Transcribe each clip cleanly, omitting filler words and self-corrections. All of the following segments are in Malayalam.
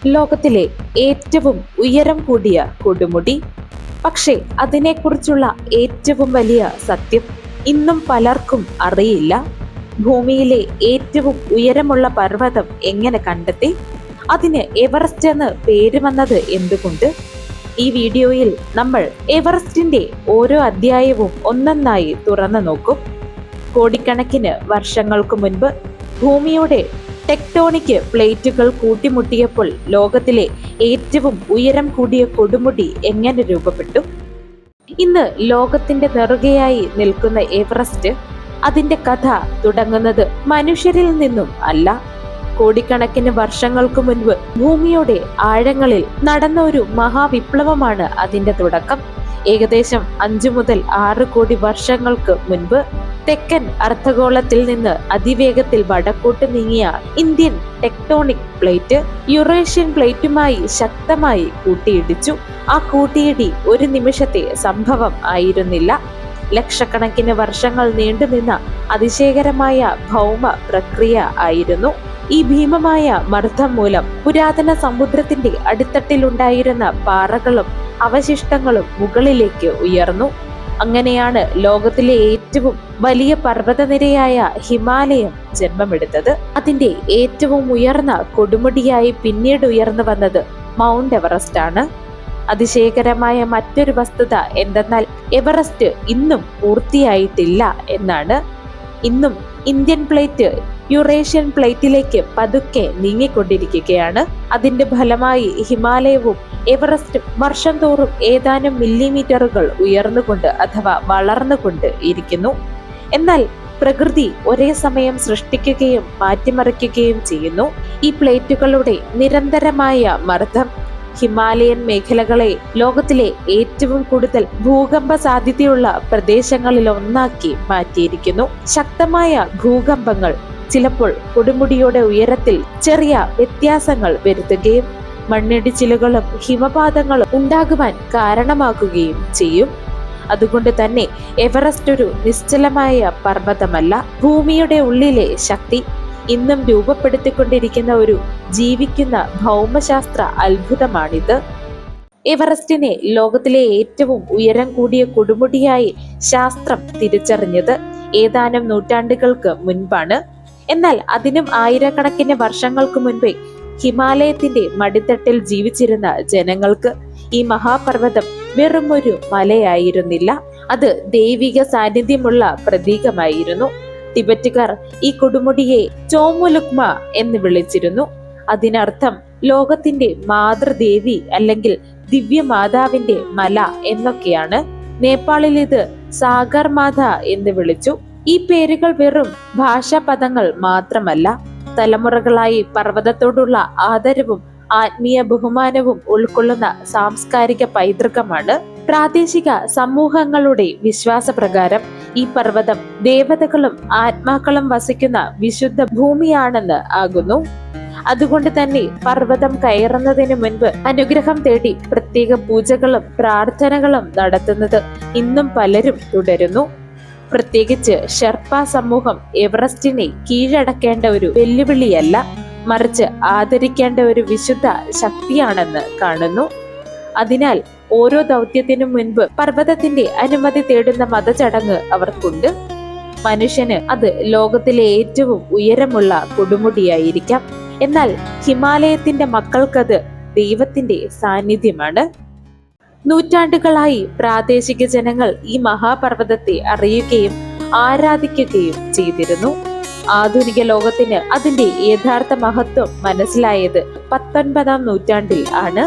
ലോകത്തിലെ ഏറ്റവും ഉയരം കൂടിയ കൊടുമുടി. പക്ഷേ അതിനെക്കുറിച്ചുള്ള ഏറ്റവും വലിയ സത്യം ഇന്നും പലർക്കും അറിയില്ല. ഭൂമിയിലെ ഏറ്റവും ഉയരമുള്ള പർവ്വതം എങ്ങനെ കണ്ടെത്തി? അതിന് എവറസ്റ്റ് എന്ന് പേര് വന്നത് എന്തുകൊണ്ട്? ഈ വീഡിയോയിൽ നമ്മൾ എവറസ്റ്റിന്റെ ഓരോ അധ്യായവും ഒന്നൊന്നായി തുറന്നു നോക്കും. കോടിക്കണക്കിന് വർഷങ്ങൾക്ക് മുൻപ് ഭൂമിയുടെ ടെക്ടോണിക് പ്ലേറ്റുകൾ കൂട്ടിമുട്ടിയപ്പോൾ ലോകത്തിലെ ഏറ്റവും ഉയരം കൂടിയ കൊടുമുടി എങ്ങനെ രൂപപ്പെട്ടു? ഇന്ന് ലോകത്തിന്റെ നെറുകയായി നിൽക്കുന്ന എവറസ്റ്റ്, അതിന്റെ കഥ തുടങ്ങുന്നത് മനുഷ്യരിൽ നിന്നും അല്ല. കോടിക്കണക്കിന് വർഷങ്ങൾക്ക് മുൻപ് ഭൂമിയുടെ ആഴങ്ങളിൽ നടന്ന ഒരു മഹാവിപ്ലവമാണ് അതിന്റെ തുടക്കം. ഏകദേശം 5 മുതൽ 6 കോടി വർഷങ്ങൾക്ക് മുൻപ് തെക്കൻ അർദ്ധഗോളത്തിൽ നിന്ന് അതിവേഗത്തിൽ വടക്കോട്ട് നീങ്ങിയ ഇന്ത്യൻ ടെക്ടോണിക് പ്ലേറ്റ് യുറേഷ്യൻ പ്ലേറ്റുമായി ശക്തമായി കൂട്ടിയിടിച്ചു. ആ കൂട്ടിയിടി ഒരു നിമിഷത്തെ സംഭവം ആയിരുന്നില്ല. ലക്ഷക്കണക്കിന് വർഷങ്ങൾ നീണ്ടുനിന്ന അതിശയകരമായ ഭൗമ പ്രക്രിയ ആയിരുന്നു. ഈ ഭീമമായ മർദ്ദം മൂലം പുരാതന സമുദ്രത്തിന്റെ അടിത്തട്ടിലുണ്ടായിരുന്ന പാറകളും അവശിഷ്ടങ്ങളും മുകളിലേക്ക് ഉയർന്നു. അങ്ങനെയാണ് ലോകത്തിലെ ഏറ്റവും വലിയ പർവ്വതനിരയായ ഹിമാലയം ജന്മമെടുത്തത്. അതിന്റെ ഏറ്റവും ഉയർന്ന കൊടുമുടിയായി പിന്നീട് ഉയർന്നു വന്നത് മൗണ്ട് എവറസ്റ്റ് ആണ്. അതിശയകരമായ മറ്റൊരു വസ്തുത എന്തെന്നാൽ എവറസ്റ്റ് ഇന്നും പൂർത്തിയായിട്ടില്ല എന്നാണ്. ഇന്നും ഇന്ത്യൻ പ്ലേറ്റ് യുറേഷ്യൻ പ്ലേറ്റിലേക്ക് പതുക്കെ നീങ്ങിക്കൊണ്ടിരിക്കുകയാണ്. അതിന്റെ ഫലമായി ഹിമാലയവും എവറസ്റ്റ് വർഷം തോറും ഏതാനും മില്ലിമീറ്ററുകൾ ഉയർന്നുകൊണ്ട് അഥവാ വളർന്നുകൊണ്ട് ഇരിക്കുന്നു. എന്നാൽ പ്രകൃതി ഒരേ സമയം സൃഷ്ടിക്കുകയും മാറ്റിമറിക്കുകയും ചെയ്യുന്നു. ഈ പ്ലേറ്റുകളുടെ നിരന്തരമായ മർദ്ദം ഹിമാലയൻ മേഖലകളെ ലോകത്തിലെ ഏറ്റവും കൂടുതൽ ഭൂകമ്പ സാധ്യതയുള്ള പ്രദേശങ്ങളിൽ ഒന്നാക്കി മാറ്റിയിരിക്കുന്നു. ശക്തമായ ഭൂകമ്പങ്ങൾ ചിലപ്പോൾ കൊടുമുടിയുടെ ഉയരത്തിൽ ചെറിയ വ്യത്യാസങ്ങൾ വരുത്തുകയും മണ്ണിടിച്ചിലുകളും ഹിമപാതങ്ങളും ഉണ്ടാകുവാൻ കാരണമാക്കുകയും ചെയ്യും. അതുകൊണ്ട് തന്നെ എവറസ്റ്റ് ഒരു നിശ്ചലമായ പർവ്വതമല്ല. ഭൂമിയുടെ ഉള്ളിലെ ശക്തി ഇന്നും രൂപപ്പെടുത്തിക്കൊണ്ടിരിക്കുന്ന ഒരു ജീവിക്കുന്ന ഭൗമശാസ്ത്ര അത്ഭുതമാണിത്. എവറസ്റ്റിനെ ലോകത്തിലെ ഏറ്റവും ഉയരം കൂടിയ കൊടുമുടിയായി ശാസ്ത്രം തിരിച്ചറിഞ്ഞത് ഏതാനും നൂറ്റാണ്ടുകൾക്ക് മുൻപാണ്. എന്നാൽ അതിനും ആയിരക്കണക്കിന് വർഷങ്ങൾക്ക് മുൻപേ ഹിമാലയത്തിന്റെ മടിത്തട്ടിൽ ജീവിച്ചിരുന്ന ജനങ്ങൾക്ക് ഈ മഹാപർവ്വതം വെറുമൊരു മലയായിരുന്നില്ല. അത് ദൈവിക സാന്നിധ്യമുള്ള പ്രതീകമായിരുന്നു. ടിബറ്റുകാർ ഈ കൊടുമുടിയെ ചോമുലുക്മ എന്ന് വിളിച്ചിരുന്നു. അതിനർത്ഥം ലോകത്തിന്റെ മാതൃദേവി അല്ലെങ്കിൽ ദിവ്യമാതാവിന്റെ മല എന്നൊക്കെയാണ്. നേപ്പാളിൽ ഇത് സാഗർമാത എന്ന് വിളിച്ചു. ഈ പേരുകൾ വെറും ഭാഷാ പദങ്ങൾ മാത്രമല്ല, തലമുറകളായി പർവ്വതത്തോടുള്ള ആദരവും ആത്മീയ ബഹുമാനവും ഉൾക്കൊള്ളുന്ന സാംസ്കാരിക പൈതൃകമാണ്. പ്രാദേശിക സമൂഹങ്ങളുടെ വിശ്വാസപ്രകാരം ഈ പർവ്വതം ദേവതകളും ആത്മാക്കളും വസിക്കുന്ന വിശുദ്ധ ഭൂമിയാണെന്ന് ആകുന്നു. അതുകൊണ്ട് തന്നെ പർവ്വതം കയറുന്നതിന് മുൻപ് അനുഗ്രഹം തേടി പ്രത്യേക പൂജകളും പ്രാർത്ഥനകളും നടത്തുന്നത് ഇന്നും പലരും തുടരുന്നു. പ്രത്യേകിച്ച് ഷെർപ്പ സമൂഹം എവറസ്റ്റിനെ കീഴടക്കേണ്ട ഒരു വെല്ലുവിളിയല്ല, മറിച്ച് ആദരിക്കേണ്ട ഒരു വിശുദ്ധ ശക്തിയാണെന്ന് കാണുന്നു. അതിനാൽ ഓരോ ദൗത്യത്തിനും മുൻപ് പർവ്വതത്തിന്റെ അനുമതി തേടുന്ന മതചടങ്ങ് അവർക്കുണ്ട്. മനുഷ്യന് അത് ലോകത്തിലെ ഏറ്റവും ഉയരമുള്ള കൊടുമുടിയായിരിക്കാം. എന്നാൽ ഹിമാലയത്തിന്റെ മക്കൾക്കത് ദൈവത്തിന്റെ സാന്നിധ്യമാണ്. നൂറ്റാണ്ടുകളായി പ്രാദേശിക ജനങ്ങൾ ഈ മഹാപർവ്വതത്തെ അറിയുകയും ആരാധിക്കുകയും ചെയ്തിരുന്നു. ആധുനിക ലോകത്തിന് അതിന്റെ യഥാർത്ഥ മഹത്വം മനസ്സിലായത് 19-ാം നൂറ്റാണ്ടിൽ ആണ്.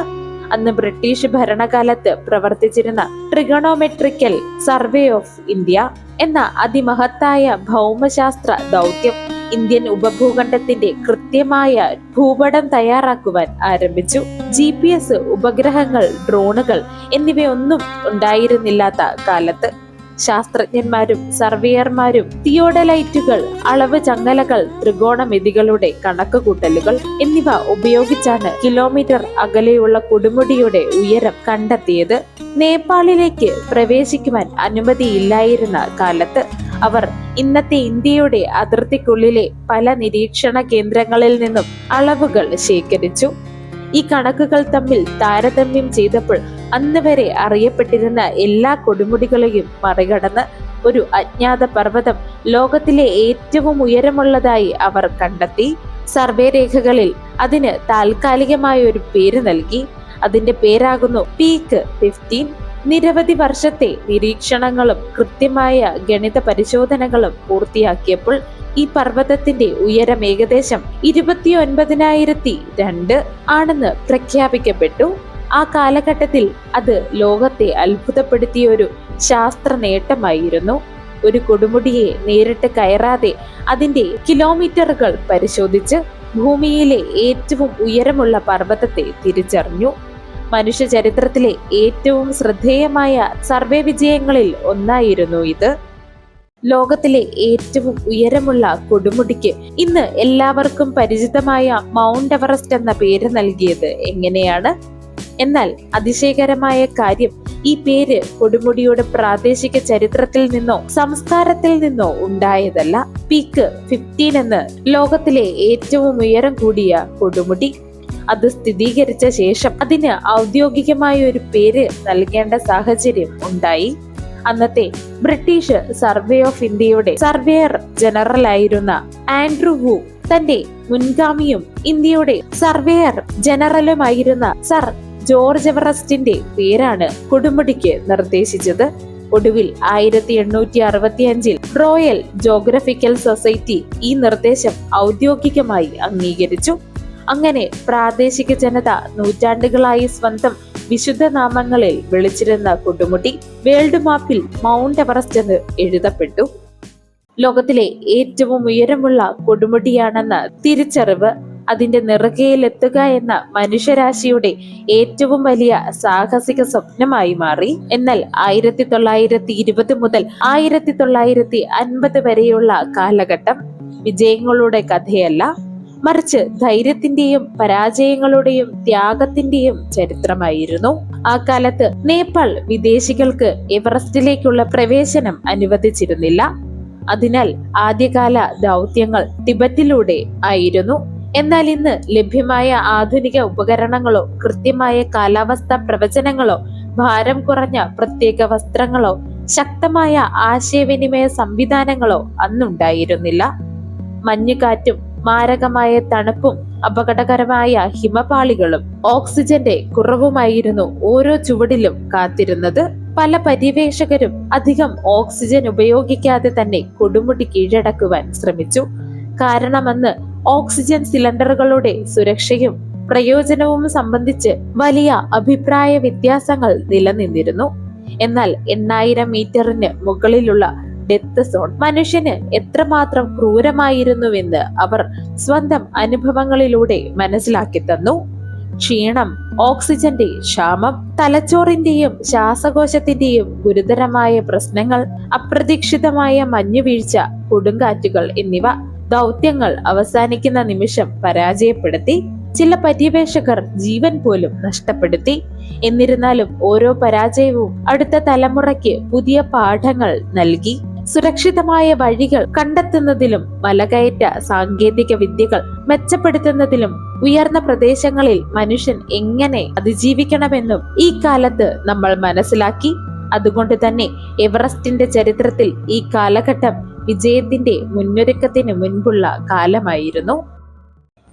അന്ന് ബ്രിട്ടീഷ് ഭരണകാലത്ത് പ്രവർത്തിച്ചിരുന്ന ട്രിഗണോമെട്രിക്കൽ സർവേ ഓഫ് ഇന്ത്യ എന്ന അതിമഹത്തായ ഭൗമശാസ്ത്ര ദൗത്യം ഇന്ത്യൻ ഉപഭൂഖണ്ഡത്തിന്റെ കൃത്യമായ ഭൂപടം തയ്യാറാക്കുവാൻ ആരംഭിച്ചു. GPS ഉപഗ്രഹങ്ങൾ, ഡ്രോണുകൾ എന്നിവയൊന്നും ഉണ്ടായിരുന്നില്ലാത്ത കാലത്ത് ശാസ്ത്രജ്ഞന്മാരും സർവേയർമാരും തിയോഡലൈറ്റുകൾ, അളവ് ചങ്ങലകൾ, ത്രികോണമിതികളുടെ കണക്കുകൂട്ടലുകൾ എന്നിവ ഉപയോഗിച്ചാണ് കിലോമീറ്റർ അകലെയുള്ള കൊടുമുടിയുടെ ഉയരം കണ്ടെത്തിയത്. നേപ്പാളിലേക്ക് പ്രവേശിക്കുവാൻ അനുമതിയില്ലായിരുന്ന കാലത്ത് അവർ ഇന്നത്തെ ഇന്ത്യയുടെ അതിർത്തിക്കുള്ളിലെ പല നിരീക്ഷണ കേന്ദ്രങ്ങളിൽ നിന്നും അളവുകൾ ശേഖരിച്ചു. ഈ കണക്കുകൾ തമ്മിൽ താരതമ്യം ചെയ്തപ്പോൾ അന്ന് വരെ അറിയപ്പെട്ടിരുന്ന എല്ലാ കൊടുമുടികളെയും മറികടന്ന് ഒരു അജ്ഞാത പർവ്വതം ലോകത്തിലെ ഏറ്റവും ഉയരമുള്ളതായി അവർ കണ്ടെത്തി. സർവേ രേഖകളിൽ അതിന് താൽക്കാലികമായ ഒരു പേര് നൽകി. അതിന്റെ പേരാകുന്നു പീക്ക് 15. നിരവധി വർഷത്തെ നിരീക്ഷണങ്ങളും കൃത്യമായ ഗണിത പരിശോധനകളും പൂർത്തിയാക്കിയപ്പോൾ ഈ പർവ്വതത്തിന്റെ ഉയരം ഏകദേശം 29,002 ആണെന്ന് പ്രഖ്യാപിക്കപ്പെട്ടു. ആ കാലഘട്ടത്തിൽ അത് ലോകത്തെ അത്ഭുതപ്പെടുത്തിയ ഒരു ശാസ്ത്ര നേട്ടമായിരുന്നു. ഒരു കൊടുമുടിയെ നേരിട്ട് കയറാതെ അതിന്റെ കിലോമീറ്ററുകൾ പരിശോധിച്ച് ഭൂമിയിലെ ഏറ്റവും ഉയരമുള്ള പർവ്വതത്തെ തിരിച്ചറിഞ്ഞു. മനുഷ്യ ചരിത്രത്തിലെ ഏറ്റവും ശ്രദ്ധേയമായ സർവേ വിജയങ്ങളിൽ ഒന്നായിരുന്നു ഇത്. ലോകത്തിലെ ഏറ്റവും ഉയരമുള്ള കൊടുമുടിക്ക് ഇന്ന് എല്ലാവർക്കും പരിചിതമായ മൗണ്ട് എവറസ്റ്റ് എന്ന പേര് നൽകിയത് എങ്ങനെയാണ്? എന്നാൽ അതിശയകരമായ കാര്യം, ഈ പേര് കൊടുമുടിയുടെ പ്രാദേശിക ചരിത്രത്തിൽ നിന്നോ സംസ്കാരത്തിൽ നിന്നോ ഉണ്ടായതല്ല. പീക്ക് 15 എന്ന് ലോകത്തിലെ ഏറ്റവും ഉയരം കൂടിയ കൊടുമുടി, അത് സ്ഥിരീകരിച്ച ശേഷം അതിന് ഔദ്യോഗികമായ ഒരു പേര് നൽകേണ്ട സാഹചര്യം ഉണ്ടായി. അന്നത്തെ ബ്രിട്ടീഷ് സർവേ ഓഫ് ഇന്ത്യയുടെ സർവേയർ ജനറൽ ആയിരുന്ന ആൻഡ്രൂ വു തന്റെ മുൻഗാമിയും ഇന്ത്യയുടെ സർവേയർ ജനറലുമായിരുന്ന സർ ജോർജ് എവറസ്റ്റിന്റെ പേരാണ് കൊടുമുടിക്ക് നിർദ്ദേശിച്ചത്. ഒടുവിൽ 1865 റോയൽ ജോഗ്രഫിക്കൽ സൊസൈറ്റി ഈ നിർദ്ദേശം ഔദ്യോഗികമായി അംഗീകരിച്ചു. അങ്ങനെ പ്രാദേശിക ജനത നൂറ്റാണ്ടുകളായി സ്വന്തം വിശുദ്ധ നാമങ്ങളിൽ വിളിച്ചിരുന്ന കൊടുമുടി വേൾഡ് മാപ്പിൽ മൗണ്ട് എവറസ്റ്റ് എന്ന് എഴുതപ്പെട്ടു. ലോകത്തിലെ ഏറ്റവും ഉയരമുള്ള കൊടുമുടിയാണെന്ന തിരിച്ചറിവ് അതിന്റെ നെറുകയിലെത്തുക എന്ന മനുഷ്യരാശിയുടെ ഏറ്റവും വലിയ സാഹസിക സ്വപ്നമായി മാറി. എന്നാൽ 1920 മുതൽ 1950 വരെയുള്ള കാലഘട്ടം വിജയങ്ങളുടെ കഥയല്ല, മറിച്ച് ധൈര്യത്തിന്റെയും പരാജയങ്ങളുടെയും ത്യാഗത്തിന്റെയും ചരിത്രമായിരുന്നു. ആ കാലത്ത് നേപ്പാൾ വിദേശികൾക്ക് എവറസ്റ്റിലേക്കുള്ള പ്രവേശനം അനുവദിച്ചിരുന്നില്ല. അതിനാൽ ആദ്യകാല ദൗത്യങ്ങൾ ടിബറ്റിലൂടെ ആയിരുന്നു. എന്നാൽ ഇന്ന് ലഭ്യമായ ആധുനിക ഉപകരണങ്ങളോ കൃത്യമായ കാലാവസ്ഥാ പ്രവചനങ്ങളോ ഭാരം കുറഞ്ഞ പ്രത്യേക വസ്ത്രങ്ങളോ ശക്തമായ ആശയവിനിമയ സംവിധാനങ്ങളോ അന്നുണ്ടായിരുന്നില്ല. മഞ്ഞുകാറ്റും മാരകമായ തണുപ്പും അപകടകരമായ ഹിമപാളികളും ഓക്സിജന്റെ കുറവുമായിരുന്നു ഓരോ ചുവടിലും കാത്തിരുന്നത്. പല പര്യവേഷകരും അധികം ഓക്സിജൻ ഉപയോഗിക്കാതെ തന്നെ കൊടുമുടി കീഴടക്കുവാൻ ശ്രമിച്ചു. കാരണമന്ന് ഓക്സിജൻ സിലിണ്ടറുകളുടെ സുരക്ഷയും പ്രയോജനവും സംബന്ധിച്ച് വലിയ അഭിപ്രായ വ്യത്യാസങ്ങൾ നിലനിന്നിരുന്നു. എന്നാൽ 8000 മീറ്ററിന് മുകളിലുള്ള ഡെത്ത് സോൺ മനുഷ്യന് എത്രമാത്രം ക്രൂരമായിരുന്നുവെന്ന് അവർ സ്വന്തം അനുഭവങ്ങളിലൂടെ മനസ്സിലാക്കി തന്നു. ക്ഷീണം, ഓക്സിജന്റെ ക്ഷാമം, തലച്ചോറിന്റെയും ശ്വാസകോശത്തിന്റെയും ഗുരുതരമായ പ്രശ്നങ്ങൾ, അപ്രതീക്ഷിതമായ മഞ്ഞുവീഴ്ച, കൊടുങ്കാറ്റുകൾ എന്നിവ ദൗത്യങ്ങൾ അവസാനിക്കുന്ന നിമിഷം പരാജയപ്പെടുത്തി. ചില പര്യവേഷകർ ജീവൻ പോലും നഷ്ടപ്പെടുത്തി. എന്നിരുന്നാലും ഓരോ പരാജയവും അടുത്ത തലമുറയ്ക്ക് പുതിയ പാഠങ്ങൾ നൽകി. സുരക്ഷിതമായ വഴികൾ കണ്ടെത്തുന്നതിലും മലകയറ്റ സാങ്കേതിക വിദ്യകൾ മെച്ചപ്പെടുത്തുന്നതിലും ഉയർന്ന പ്രദേശങ്ങളിൽ മനുഷ്യൻ എങ്ങനെ അതിജീവിക്കണമെന്നും ഈ കാലത്ത് നമ്മൾ മനസ്സിലാക്കി. അതുകൊണ്ട് തന്നെ എവറസ്റ്റിന്റെ ചരിത്രത്തിൽ ഈ കാലഘട്ടം വിജയത്തിന്റെ മുന്നൊരുക്കത്തിന് മുൻപുള്ള കാലമായിരുന്നു.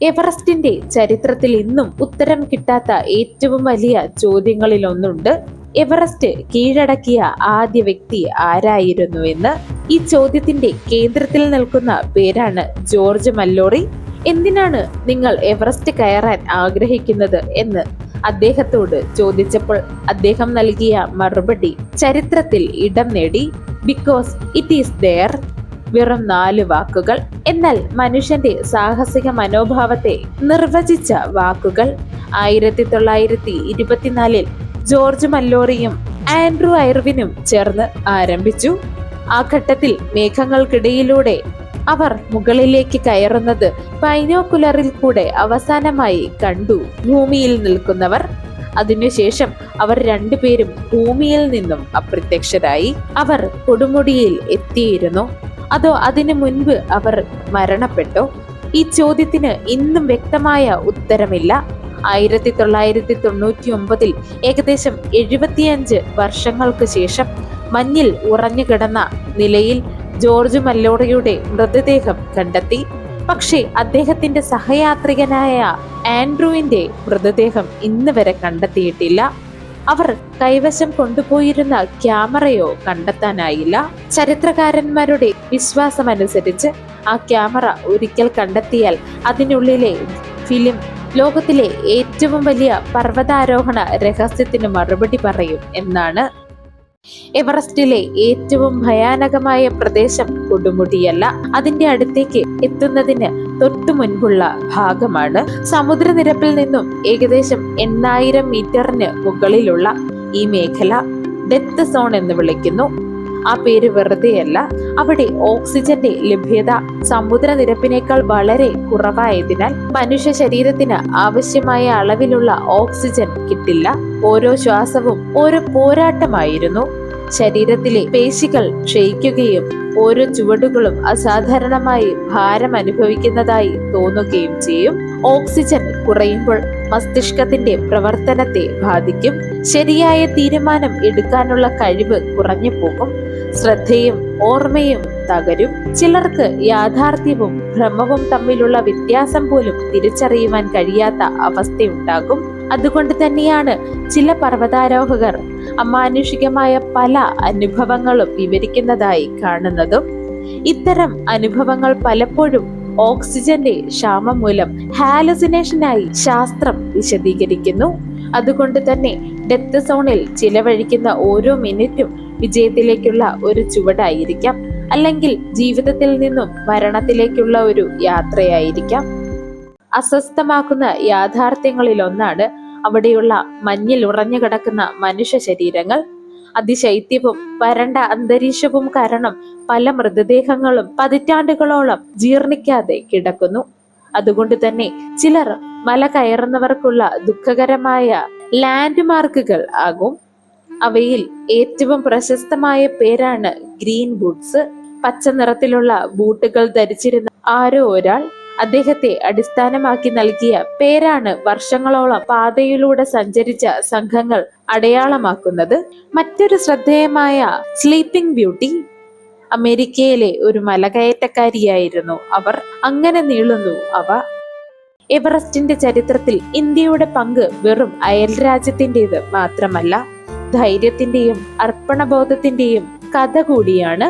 എവറസ്റ്റിന്റെ ചരിത്രത്തിൽ ഇന്നും ഉത്തരം കിട്ടാത്ത ഏറ്റവും വലിയ ചോദ്യങ്ങളിൽ ഒന്നുണ്ട്. എവറസ്റ്റ് കീഴടക്കിയ ആദ്യ വ്യക്തി ആരായിരുന്നുവെന്ന്. ഈ ചോദ്യത്തിന്റെ കേന്ദ്രത്തിൽ നിൽക്കുന്ന പേരാണ് ജോർജ് മല്ലോറി. എന്തിനാണ് നിങ്ങൾ എവറസ്റ്റ് കയറാൻ ആഗ്രഹിക്കുന്നത് എന്ന് അദ്ദേഹത്തോട് ചോദിച്ചപ്പോൾ അദ്ദേഹം നൽകിയ മറുപടി ചരിത്രത്തിൽ ഇടം നേടി. Because it is there. വെറും 4 വാക്കുകൾ. എന്നാൽ മനുഷ്യന്റെ സാഹസിക മനോഭാവത്തെ നിർവചിച്ച വാക്കുകൾ 1924 ജോർജ് മല്ലോറിയും ആൻഡ്രൂ ഐർവിനും ചേർന്ന് ആരംഭിച്ചു. ആ ഘട്ടത്തിൽ മേഘങ്ങൾക്കിടയിലൂടെ അവർ മുകളിലേക്ക് കയറുന്നത് ബൈനോക്കുലറിൽ കൂടെ അവസാനമായി കണ്ടു ഭൂമിയിൽ നിൽക്കുന്നവർ. അതിനുശേഷം അവർ രണ്ടുപേരും ഭൂമിയിൽ നിന്നും അപ്രത്യക്ഷരായി. അവർ കൊടുമുടിയിൽ എത്തിയിരുന്നു, അതോ അതിനു മുൻപ് അവർ മരണപ്പെട്ടോ? ഈ ചോദ്യത്തിന് ഇന്നും വ്യക്തമായ ഉത്തരമില്ല. 1999 ഏകദേശം 75 വർഷങ്ങൾക്ക് ശേഷം മഞ്ഞിൽ ഉറഞ്ഞുകിടന്ന നിലയിൽ ജോർജ് മല്ലോറയുടെ മൃതദേഹം കണ്ടെത്തി. പക്ഷേ അദ്ദേഹത്തിന്റെ സഹയാത്രികനായ ആൻഡ്രൂവിന്റെ മൃതദേഹം ഇന്ന് വരെ കണ്ടെത്തിയിട്ടില്ല. അവർ കൈവശം കൊണ്ടുപോയിരുന്ന ക്യാമറയോ കണ്ടെത്താനായില്ല. ചരിത്രകാരന്മാരുടെ വിശ്വാസമനുസരിച്ച് ആ ക്യാമറ ഒരിക്കൽ കണ്ടെത്തിയാൽ അതിനുള്ളിലെ ഫിലിം ലോകത്തിലെ ഏറ്റവും വലിയ പർവ്വതാരോഹണ രഹസ്യത്തിന് മറുപടി പറയും എന്നാണ്. എവറസ്റ്റിലെ ഏറ്റവും ഭയാനകമായ പ്രദേശം കൊടുമുടിയല്ല, അതിന്റെ അടുത്തേക്ക് എത്തുന്നതിന് തൊട്ടു മുൻപുള്ള ഭാഗമാണ്. സമുദ്രനിരപ്പിൽ നിന്നും ഏകദേശം 8000 മീറ്ററിന് മുകളിലുള്ള ഈ മേഖല ഡെത്ത് സോൺ എന്ന് വിളിക്കുന്നു. ആ പേര് വെറുതെയല്ല. അവിടെ ഓക്സിജന്റെ ലഭ്യത സമുദ്രനിരപ്പിനേക്കാൾ വളരെ കുറവായതിനാൽ മനുഷ്യ ശരീരത്തിന് ആവശ്യമായ അളവിലുള്ള ഓക്സിജൻ കിട്ടില്ല. ഓരോ ശ്വാസവും ഓരോ പോരാട്ടമായിരുന്നു. ശരീരത്തിലെ പേശികൾ ക്ഷയിക്കുകയും ഓരോ ചുവടുകളും അസാധാരണമായി ഭാരം അനുഭവിക്കുന്നതായി തോന്നുകയും ചെയ്യും. ഓക്സിജൻ കുറയുമ്പോൾ മസ്തിഷ്കത്തിന്റെ പ്രവർത്തനത്തെ ബാധിക്കും. ശരിയായ തീരുമാനം എടുക്കാനുള്ള കഴിവ് കുറഞ്ഞു പോകും. ശ്രദ്ധയും ഓർമ്മയും തകരും. ചിലർക്ക് യാഥാർത്ഥ്യവും ഭ്രമവും തമ്മിലുള്ള വ്യത്യാസം പോലും തിരിച്ചറിയുവാൻ കഴിയാത്ത അവസ്ഥയുണ്ടാകും. അതുകൊണ്ട് തന്നെയാണ് ചില പർവ്വതാരോഹകർ അമാനുഷികമായ പല അനുഭവങ്ങളും വിവരിക്കുന്നതായി കാണുന്നതും. ഇത്തരം അനുഭവങ്ങൾ പലപ്പോഴും ഓക്സിജന്റെ ക്ഷാമം മൂലം ഹാലുസിനേഷനായി ശാസ്ത്രം വിശദീകരിക്കുന്നു. അതുകൊണ്ട് തന്നെ ഡെത്ത് സോണിൽ ചിലവഴിക്കുന്ന ഓരോ മിനിറ്റും വിജയത്തിലേക്കുള്ള ഒരു ചുവടായിരിക്കാം, അല്ലെങ്കിൽ ജീവിതത്തിൽ നിന്നും മരണത്തിലേക്കുള്ള ഒരു യാത്രയായിരിക്കാം. അസ്വസ്ഥമാക്കുന്ന യാഥാർത്ഥ്യങ്ങളിൽ ഒന്നാണ് അവിടെയുള്ള മഞ്ഞിൽ ഉറഞ്ഞു കിടക്കുന്ന മനുഷ്യ ശരീരങ്ങൾ. അതിശൈത്യവും വരണ്ട അന്തരീക്ഷവും കാരണം പല മൃതദേഹങ്ങളും പതിറ്റാണ്ടുകളോളം ജീർണിക്കാതെ കിടക്കുന്നു. അതുകൊണ്ട് തന്നെ ചിലർ മല കയറുന്നവർക്കുള്ള ദുഃഖകരമായ ലാൻഡ് മാർക്കുകൾ ആകും. അവയിൽ ഏറ്റവും പ്രശസ്തമായ പേരാണ് ഗ്രീൻ ബൂട്ട്സ്. പച്ച നിറത്തിലുള്ള ബൂട്ടുകൾ ധരിച്ചിരുന്ന ആരോ ഒരാൾ അദ്ദേഹത്തെ അടിസ്ഥാനമാക്കി നൽകിയ പേരാണ് വർഷങ്ങളോളം പാതയിലൂടെ സഞ്ചരിച്ച സംഘങ്ങൾ അടയാളമാക്കുന്നത്. മറ്റൊരു ശ്രദ്ധേയമായ സ്ലീപ്പിംഗ് ബ്യൂട്ടി അമേരിക്കയിലെ ഒരു മലകയറ്റക്കാരിയായിരുന്നു അവർ. അങ്ങനെ നീളുന്നു അവ. എവറസ്റ്റിന്റെ ചരിത്രത്തിൽ ഇന്ത്യയുടെ പങ്ക് വെറും അയൽരാജ്യത്തിൻ്റെത് മാത്രമല്ല, ധൈര്യത്തിന്റെയും അർപ്പണബോധത്തിന്റെയും കഥ കൂടിയാണ്.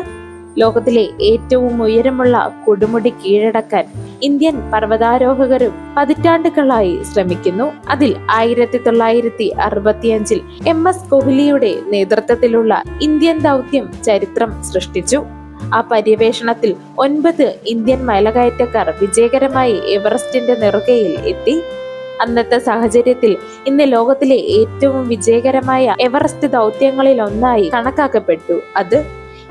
ലോകത്തിലെ ഏറ്റവും ഉയരമുള്ള കൊടുമുടി കീഴടക്കാൻ ഇന്ത്യൻ പർവ്വതാരോഹകരും പതിറ്റാണ്ടുകളായി ശ്രമിക്കുന്നു. അതിൽ 1965 MS കോഹ്ലിയുടെ നേതൃത്വത്തിലുള്ള ഇന്ത്യൻ ദൗത്യം ചരിത്രം സൃഷ്ടിച്ചു. ആ പര്യവേഷണത്തിൽ 9 ഇന്ത്യൻ മലകയറ്റക്കാർ വിജയകരമായി എവറസ്റ്റിന്റെ നെറുകയിൽ എത്തി. അന്നത്തെ സാഹചര്യത്തിൽ ഇന്ന് ലോകത്തിലെ ഏറ്റവും വിജയകരമായ എവറസ്റ്റ് ദൗത്യങ്ങളിൽ ഒന്നായി കണക്കാക്കപ്പെട്ടു. അത്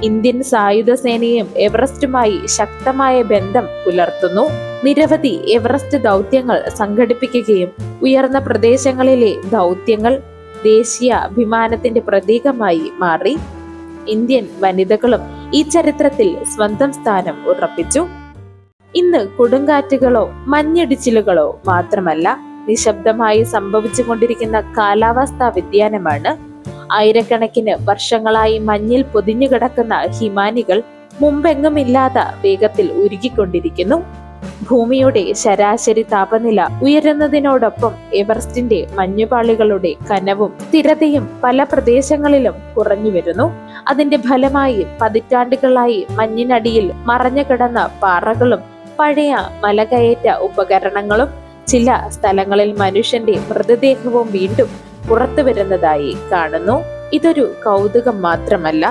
ഇന്ത്യൻ സായുധ സേനയും എവറസ്റ്റുമായി ശക്തമായ ബന്ധം പുലർത്തുന്നു. നിരവധി എവറസ്റ്റ് ദൗത്യങ്ങൾ സംഘടിപ്പിക്കുകയും ഉയർന്ന പ്രദേശങ്ങളിലെ ദൗത്യങ്ങൾ ദേശീയ അഭിമാനത്തിന്റെ പ്രതീകമായി മാറി. ഇന്ത്യൻ വനിതകളും ഈ ചരിത്രത്തിൽ സ്വന്തം സ്ഥാനം ഉറപ്പിച്ചു. ഇന്ന് കൊടുങ്കാറ്റുകളോ മഞ്ഞിടിച്ചിലുകളോ മാത്രമല്ല, നിശബ്ദമായി സംഭവിച്ചുകൊണ്ടിരിക്കുന്ന കാലാവസ്ഥാ വ്യതിയാനമാണ്. ആയിരക്കണക്കിന് വർഷങ്ങളായി മഞ്ഞിൽ പൊതിഞ്ഞുകിടക്കുന്ന ഹിമാനികൾ മുമ്പെങ്ങുമില്ലാത്ത വേഗത്തിൽ ഉരുകിക്കൊണ്ടിരിക്കുന്നു. ഭൂമിയുടെ ശരാശരി താപനില ഉയരുന്നതിനോടൊപ്പം എവറസ്റ്റിന്റെ മഞ്ഞുപാളികളുടെ കനവും സ്ഥിരതയും പല പ്രദേശങ്ങളിലും കുറഞ്ഞു വരുന്നു. അതിന്റെ ഫലമായി പതിറ്റാണ്ടുകളായി മഞ്ഞിനടിയിൽ മറഞ്ഞു കിടന്ന പാറകളും പഴയ മലകയറ്റ ഉപകരണങ്ങളും ചില സ്ഥലങ്ങളിൽ മനുഷ്യന്റെ മൃതദേഹവും വീണ്ടും പുറത്തു വരുന്നതായി കാണുന്നു. ഇതൊരു കൗതുകം മാത്രമല്ല,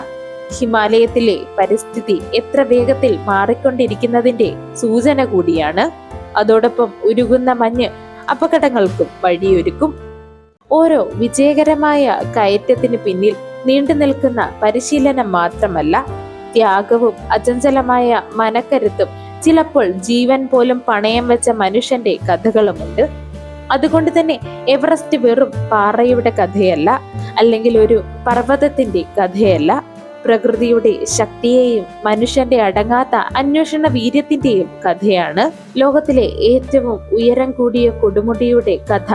ഹിമാലയത്തിലെ പരിസ്ഥിതി എത്ര വേഗത്തിൽ മാറിക്കൊണ്ടിരിക്കുന്നതിന്റെ സൂചന കൂടിയാണ്. അതോടൊപ്പം ഉരുകുന്ന മഞ്ഞ് അപകടങ്ങൾക്കും വഴിയൊരുക്കും. ഓരോ വിജയകരമായ കയറ്റത്തിന് പിന്നിൽ നീണ്ടു നിൽക്കുന്ന പരിശീലനം മാത്രമല്ല, ത്യാഗവും അചഞ്ചലമായ മനക്കരുത്തും ചിലപ്പോൾ ജീവൻ പോലും പണയം വെച്ച മനുഷ്യന്റെ കഥകളുമുണ്ട്. അതുകൊണ്ട് തന്നെ എവറസ്റ്റ് വെറും പാറയുടെ കഥയല്ല, അല്ലെങ്കിൽ ഒരു പർവ്വതത്തിന്റെ കഥയല്ല. പ്രകൃതിയുടെ ശക്തിയെയും മനുഷ്യന്റെ അടങ്ങാത്ത അന്വേഷണ വീര്യത്തിന്റെയും കഥയാണ്. ലോകത്തിലെ ഏറ്റവും ഉയരം കൂടിയ കൊടുമുടിയുടെ കഥ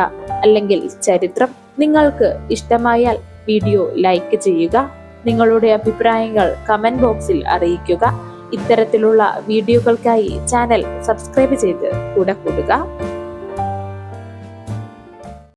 അല്ലെങ്കിൽ ചരിത്രം നിങ്ങൾക്ക് ഇഷ്ടമായാൽ വീഡിയോ ലൈക്ക് ചെയ്യുക. നിങ്ങളുടെ അഭിപ്രായങ്ങൾ കമന്റ് ബോക്സിൽ അറിയിക്കുക. ഇത്തരത്തിലുള്ള വീഡിയോകൾക്കായി ചാനൽ സബ്സ്ക്രൈബ് ചെയ്ത് കൂടെ കൂടുക.